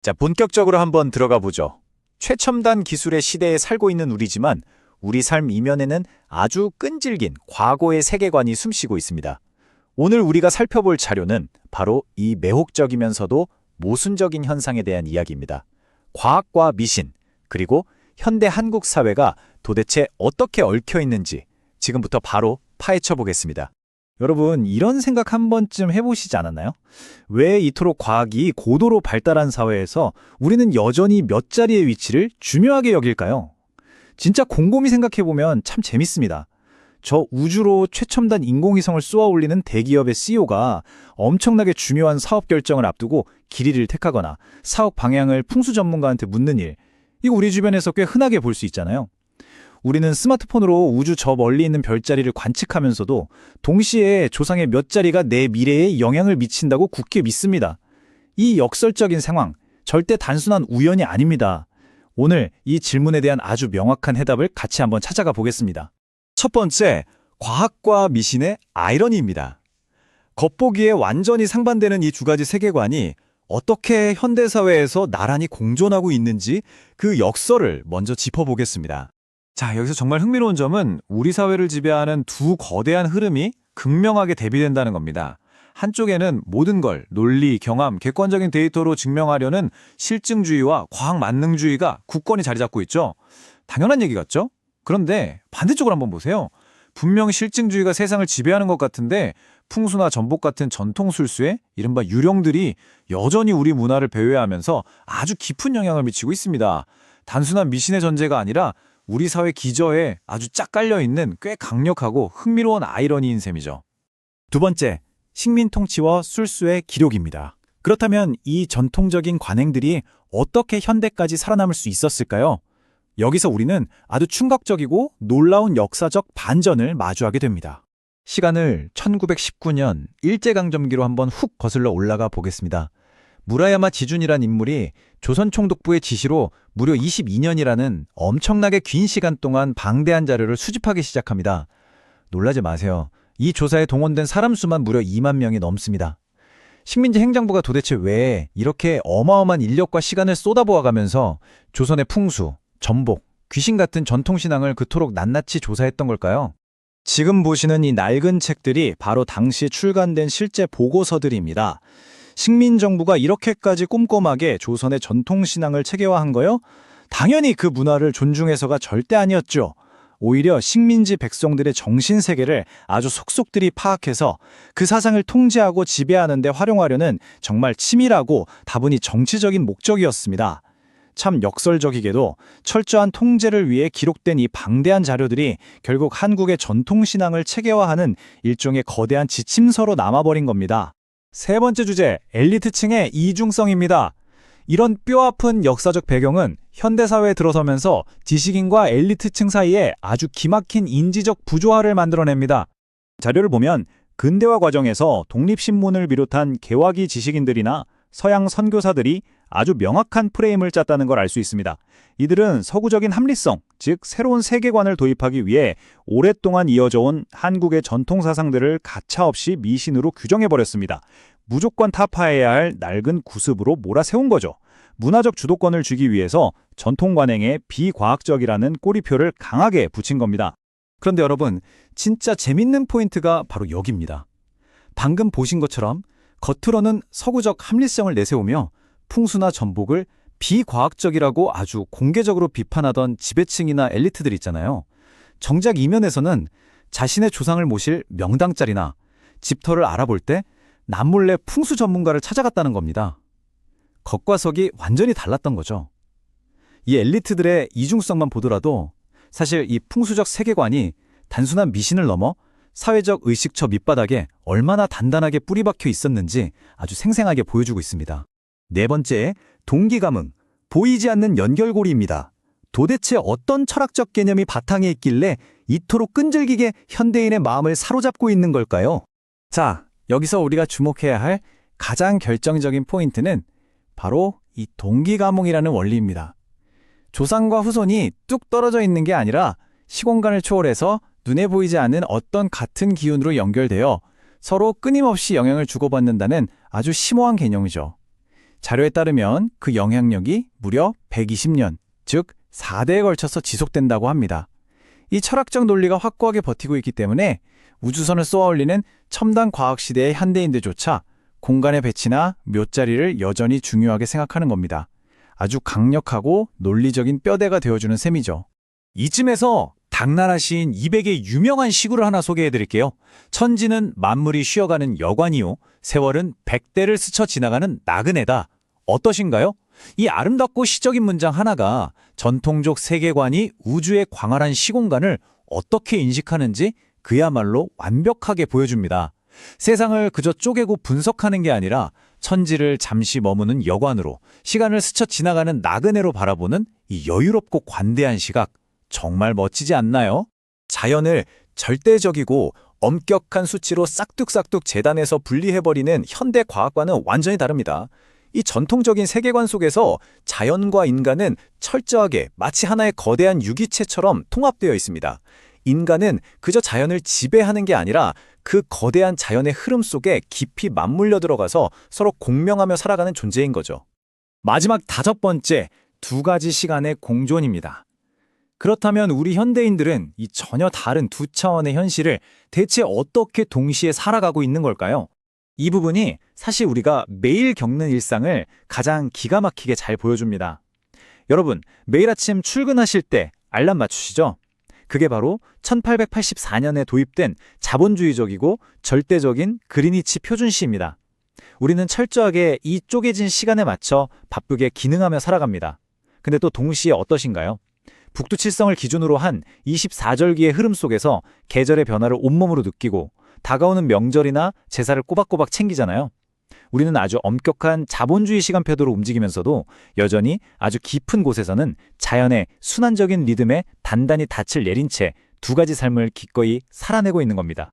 자, 본격적으로 한번 들어가 보죠. 최첨단 기술의 시대에 살고 있는 우리지만 우리 삶 이면에는 아주 끈질긴 과거의 세계관이 숨쉬고 있습니다. 오늘 우리가 살펴볼 자료는 바로 이 매혹적이면서도 모순적인 현상에 대한 이야기입니다. 과학과 미신, 그리고 현대 한국 사회가 도대체 어떻게 얽혀 있는지 지금부터 바로 파헤쳐 보겠습니다. 여러분, 이런 생각 한 번쯤 해보시지 않았나요? 왜 이토록 과학이 고도로 발달한 사회에서 우리는 여전히 몇 자리의 위치를 중요하게 여길까요? 진짜 곰곰이 생각해보면 참 재밌습니다. 저 우주로 최첨단 인공위성을 쏘아 올리는 대기업의 CEO가 엄청나게 중요한 사업 결정을 앞두고 길이를 택하거나 사업 방향을 풍수 전문가한테 묻는 일, 이거 우리 주변에서 꽤 흔하게 볼 수 있잖아요. 우리는 스마트폰으로 우주 저 멀리 있는 별자리를 관측하면서도 동시에 조상의 몇 자리가 내 미래에 영향을 미친다고 굳게 믿습니다. 이 역설적인 상황, 절대 단순한 우연이 아닙니다. 오늘 이 질문에 대한 아주 명확한 해답을 같이 한번 찾아가 보겠습니다. 첫 번째, 과학과 미신의 아이러니입니다. 겉보기에 완전히 상반되는 이 두 가지 세계관이 어떻게 현대사회에서 나란히 공존하고 있는지 그 역설을 먼저 짚어보겠습니다. 자, 여기서 정말 흥미로운 점은 우리 사회를 지배하는 두 거대한 흐름이 극명하게 대비된다는 겁니다. 한쪽에는 모든 걸 논리, 경험, 객관적인 데이터로 증명하려는 실증주의와 과학 만능주의가 굳건히 자리 잡고 있죠. 당연한 얘기 같죠? 그런데 반대쪽으로 한번 보세요. 분명 실증주의가 세상을 지배하는 것 같은데 풍수나 전복 같은 전통술수의 이른바 유령들이 여전히 우리 문화를 배회하면서 아주 깊은 영향을 미치고 있습니다. 단순한 미신의 전제가 아니라 우리 사회 기저에 아주 짝 깔려있는 꽤 강력하고 흥미로운 아이러니인 셈이죠. 두 번째, 식민 통치와 술수의 기록입니다. 그렇다면 이 전통적인 관행들이 어떻게 현대까지 살아남을 수 있었을까요? 여기서 우리는 아주 충격적이고 놀라운 역사적 반전을 마주하게 됩니다. 시간을 1919년 일제강점기로 한번 훅 거슬러 올라가 보겠습니다. 무라야마 지준이란 인물이 조선 총독부의 지시로 무려 22년이라는 엄청나게 긴 시간 동안 방대한 자료를 수집하기 시작합니다. 놀라지 마세요. 이 조사에 동원된 사람 수만 무려 2만 명이 넘습니다. 식민지 행정부가 도대체 왜 이렇게 어마어마한 인력과 시간을 쏟아부어가면서 조선의 풍수, 전복, 귀신 같은 전통신앙을 그토록 낱낱이 조사했던 걸까요? 지금 보시는 이 낡은 책들이 바로 당시 출간된 실제 보고서들입니다. 식민정부가 이렇게까지 꼼꼼하게 조선의 전통신앙을 체계화한 거요? 당연히 그 문화를 존중해서가 절대 아니었죠. 오히려 식민지 백성들의 정신세계를 아주 속속들이 파악해서 그 사상을 통제하고 지배하는 데 활용하려는 정말 치밀하고 다분히 정치적인 목적이었습니다. 참 역설적이게도 철저한 통제를 위해 기록된 이 방대한 자료들이 결국 한국의 전통신앙을 체계화하는 일종의 거대한 지침서로 남아버린 겁니다. 세 번째 주제, 엘리트층의 이중성입니다. 이런 뼈아픈 역사적 배경은 현대사회에 들어서면서 지식인과 엘리트층 사이에 아주 기막힌 인지적 부조화를 만들어냅니다. 자료를 보면 근대화 과정에서 독립신문을 비롯한 개화기 지식인들이나 서양 선교사들이 아주 명확한 프레임을 짰다는 걸 알 수 있습니다. 이들은 서구적인 합리성, 즉 새로운 세계관을 도입하기 위해 오랫동안 이어져온 한국의 전통사상들을 가차없이 미신으로 규정해버렸습니다. 무조건 타파해야 할 낡은 구습으로 몰아세운 거죠. 문화적 주도권을 주기 위해서 전통관행에 비과학적이라는 꼬리표를 강하게 붙인 겁니다. 그런데 여러분, 진짜 재밌는 포인트가 바로 여기입니다. 방금 보신 것처럼 겉으로는 서구적 합리성을 내세우며 풍수나 전복을 비과학적이라고 아주 공개적으로 비판하던 지배층이나 엘리트들 있잖아요. 정작 이면에서는 자신의 조상을 모실 명당자리나 집터를 알아볼 때 남몰래 풍수 전문가를 찾아갔다는 겁니다. 겉과 속이 완전히 달랐던 거죠. 이 엘리트들의 이중성만 보더라도 사실 이 풍수적 세계관이 단순한 미신을 넘어 사회적 의식처 밑바닥에 얼마나 단단하게 뿌리박혀 있었는지 아주 생생하게 보여주고 있습니다. 네 번째, 동기감흥, 보이지 않는 연결고리입니다. 도대체 어떤 철학적 개념이 바탕에 있길래 이토록 끈질기게 현대인의 마음을 사로잡고 있는 걸까요? 자, 여기서 우리가 주목해야 할 가장 결정적인 포인트는 바로 이 동기감흥이라는 원리입니다. 조상과 후손이 뚝 떨어져 있는 게 아니라 시공간을 초월해서 눈에 보이지 않는 어떤 같은 기운으로 연결되어 서로 끊임없이 영향을 주고받는다는 아주 심오한 개념이죠. 자료에 따르면 그 영향력이 무려 120년, 즉 4대에 걸쳐서 지속된다고 합니다. 이 철학적 논리가 확고하게 버티고 있기 때문에 우주선을 쏘아올리는 첨단 과학 시대의 현대인들조차 공간의 배치나 묫자리를 여전히 중요하게 생각하는 겁니다. 아주 강력하고 논리적인 뼈대가 되어주는 셈이죠. 이쯤에서 당나라 시인 이백의 유명한 시구를 하나 소개해드릴게요. 천지는 만물이 쉬어가는 여관이요, 세월은 백대를 스쳐 지나가는 나그네다. 어떠신가요? 이 아름답고 시적인 문장 하나가 전통적 세계관이 우주의 광활한 시공간을 어떻게 인식하는지 그야말로 완벽하게 보여줍니다. 세상을 그저 쪼개고 분석하는 게 아니라 천지를 잠시 머무는 여관으로, 시간을 스쳐 지나가는 나그네로 바라보는 이 여유롭고 관대한 시각, 정말 멋지지 않나요? 자연을 절대적이고 엄격한 수치로 싹둑싹둑 재단해서 분리해버리는 현대 과학과는 완전히 다릅니다. 이 전통적인 세계관 속에서 자연과 인간은 철저하게 마치 하나의 거대한 유기체처럼 통합되어 있습니다. 인간은 그저 자연을 지배하는 게 아니라 그 거대한 자연의 흐름 속에 깊이 맞물려 들어가서 서로 공명하며 살아가는 존재인 거죠. 마지막 5번째, 두 가지 시간의 공존입니다. 그렇다면 우리 현대인들은 이 전혀 다른 두 차원의 현실을 대체 어떻게 동시에 살아가고 있는 걸까요? 이 부분이 사실 우리가 매일 겪는 일상을 가장 기가 막히게 잘 보여줍니다. 여러분, 매일 아침 출근하실 때 알람 맞추시죠? 그게 바로 1884년에 도입된 자본주의적이고 절대적인 그리니치 표준시입니다. 우리는 철저하게 이 쪼개진 시간에 맞춰 바쁘게 기능하며 살아갑니다. 근데 또 동시에 어떠신가요? 북두칠성을 기준으로 한 24절기의 흐름 속에서 계절의 변화를 온몸으로 느끼고 다가오는 명절이나 제사를 꼬박꼬박 챙기잖아요. 우리는 아주 엄격한 자본주의 시간표대로 움직이면서도 여전히 아주 깊은 곳에서는 자연의 순환적인 리듬에 단단히 닻을 내린 채 두 가지 삶을 기꺼이 살아내고 있는 겁니다.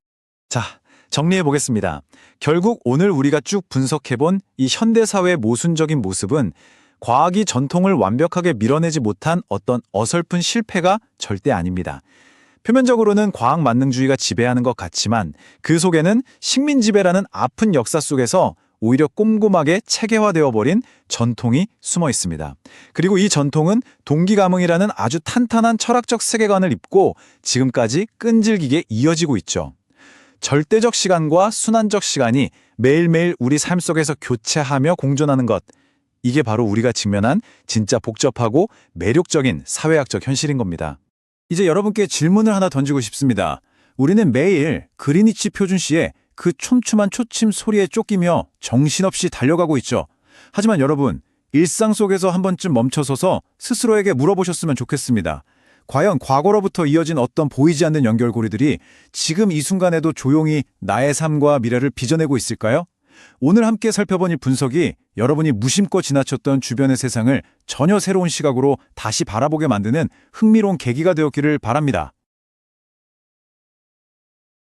자, 정리해 보겠습니다. 결국 오늘 우리가 쭉 분석해본 이 현대사회의 모순적인 모습은 과학이 전통을 완벽하게 밀어내지 못한 어떤 어설픈 실패가 절대 아닙니다. 표면적으로는 과학 만능주의가 지배하는 것 같지만 그 속에는 식민지배라는 아픈 역사 속에서 오히려 꼼꼼하게 체계화되어 버린 전통이 숨어 있습니다. 그리고 이 전통은 동기가몽이라는 아주 탄탄한 철학적 세계관을 입고 지금까지 끈질기게 이어지고 있죠. 절대적 시간과 순환적 시간이 매일매일 우리 삶 속에서 교체하며 공존하는 것, 이게 바로 우리가 직면한 진짜 복잡하고 매력적인 사회학적 현실인 겁니다. 이제 여러분께 질문을 하나 던지고 싶습니다. 우리는 매일 그리니치 표준시에 그 촘촘한 초침 소리에 쫓기며 정신없이 달려가고 있죠. 하지만 여러분, 일상 속에서 한 번쯤 멈춰서서 스스로에게 물어보셨으면 좋겠습니다. 과연 과거로부터 이어진 어떤 보이지 않는 연결고리들이 지금 이 순간에도 조용히 나의 삶과 미래를 빚어내고 있을까요? 오늘 함께 살펴본 이 분석이 여러분이 무심코 지나쳤던 주변의 세상을 전혀 새로운 시각으로 다시 바라보게 만드는 흥미로운 계기가 되었기를 바랍니다.